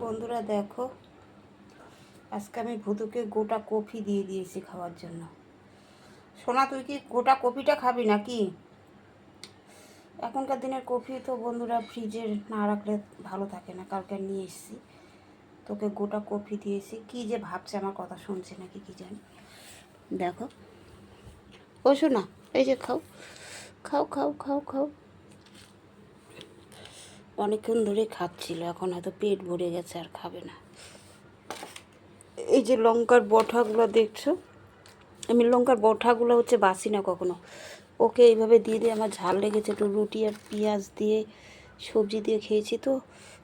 বন্ধুরা দেখো, আজকে আমি ভুতুকে গোটা কফি দিয়ে দিয়েছি খাওয়ার জন্য। সোনা, তুই কি গোটা কফিটা খাবি নাকি? এখনকার দিনের কফি তো বন্ধুরা ফ্রিজে না রাখলে ভালো থাকে না। কালকে নিয়ে এসেছি, তোকে গোটা কফি দিয়েছি। কি যে ভাবছে আমার কথা শুনছে নাকি কি জানি। দেখো ও সোনা, এই যে খাও খাও খাও খাও খাও। অনেকক্ষণ ধরে খাচ্ছিল, এখন হয়তো পেট ভরে গেছে আর খাবে না। এই যে লঙ্কার বঠাগুলো দেখছো, আমি লঙ্কার বঠাগুলো হচ্ছে বাসি না কখনো। ওকে এইভাবে দিয়ে দিয়ে আমার ঝাল লেগেছে, একটু রুটি আর পেঁয়াজ দিয়ে সবজি দিয়ে খেয়েছি, তো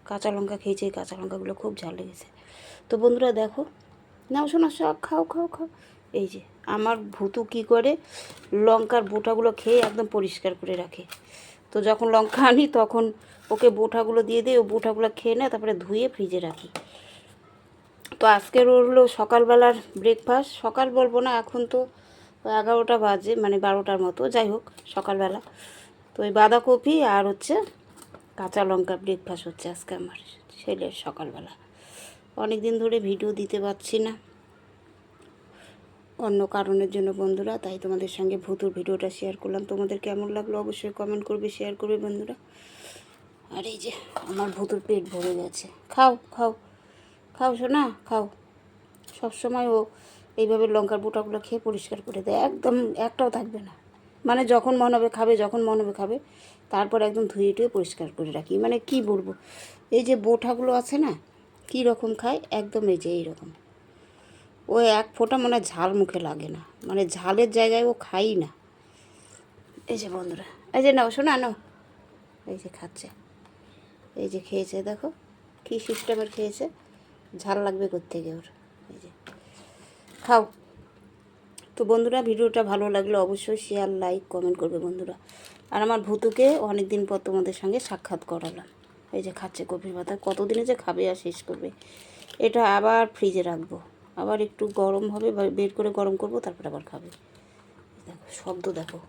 কাঁচা লঙ্কা খেয়েছি, এই কাঁচা লঙ্কাগুলো খুব ঝাল লেগেছে। তো বন্ধুরা দেখো, নাও শোনা, সব খাও খাও খাও। এই যে আমার ভুতু কী করে, লঙ্কার বোটাগুলো খেয়ে একদম পরিষ্কার করে রাখে। তো যখন লঙ্কা আনি তখন ওকে বোটাগুলো দিয়ে দিই, ও বোটাগুলো খেয়ে নেয়, তারপরে ধুয়ে ফ্রিজে রাখি। তো আজকের হলো সকালবেলার ব্রেকফাস্ট। সকাল বলবো না, এখন তো 11টা বাজে, মানে 12টার মতো, যাই হোক সকালবেলা। তো ওই বাঁধাকপি আর হচ্ছে কাঁচা লঙ্কা ব্রেকফাস্ট হচ্ছে আজকে আমার ছেলের সকালবেলা। অনেক দিন ধরে ভিডিও দিতে পারছি না অন্য কারণের জন্য বন্ধুরা, তাই তোমাদের সঙ্গে ভুতুর ভিডিওটা শেয়ার করলাম। তোমাদের কেমন লাগলো অবশ্যই কমেন্ট করবে, শেয়ার করবে বন্ধুরা। আর এই যে আমার ভুতুর পেট ভরে গেছে। খাও খাও খাও শোনা, খাও। সবসময় ও এইভাবে লঙ্কার বোটাগুলো খেয়ে পরিষ্কার করে দেয়, একদম একটাও থাকবে না। মানে যখন মন হবে খাবে, যখন মন হবে খাবে, তারপর একদম ধুয়ে টুয়ে পরিষ্কার করে রাখি। মানে কি বলবো, এই যে বোটাগুলো আছে না, কী রকম খায় একদম, এই যে এইরকম। ও এক ফোঁটা মনে হয় ঝাল মুখে লাগে না, মানে ঝালের জায়গায় ও খাই না। এই যে বন্ধুরা, এই যে নাও শোনা, নাও। এই যে খাচ্ছে, এই যে খেয়েছে, দেখো কী সিস্টেমের খেয়েছে। ঝাল লাগবে কোত্থেকে ওর। এই যে খাও। তো বন্ধুরা, ভিডিওটা ভালো লাগলে অবশ্যই শেয়ার, লাইক, কমেন্ট করবে বন্ধুরা। আর আমার ভুতুকে অনেক দিন পর তোমাদের সঙ্গে সাক্ষাৎ করালাম। এই যে খাচ্ছে কফির পাতা, কতদিনে যে খাবে আর শেষ করবে। এটা আবার ফ্রিজে রাখবো, আবার একটু গরম হবে, বের করে গরম করব, তারপর আবার খাবে। দেখো শব্দ দেখো।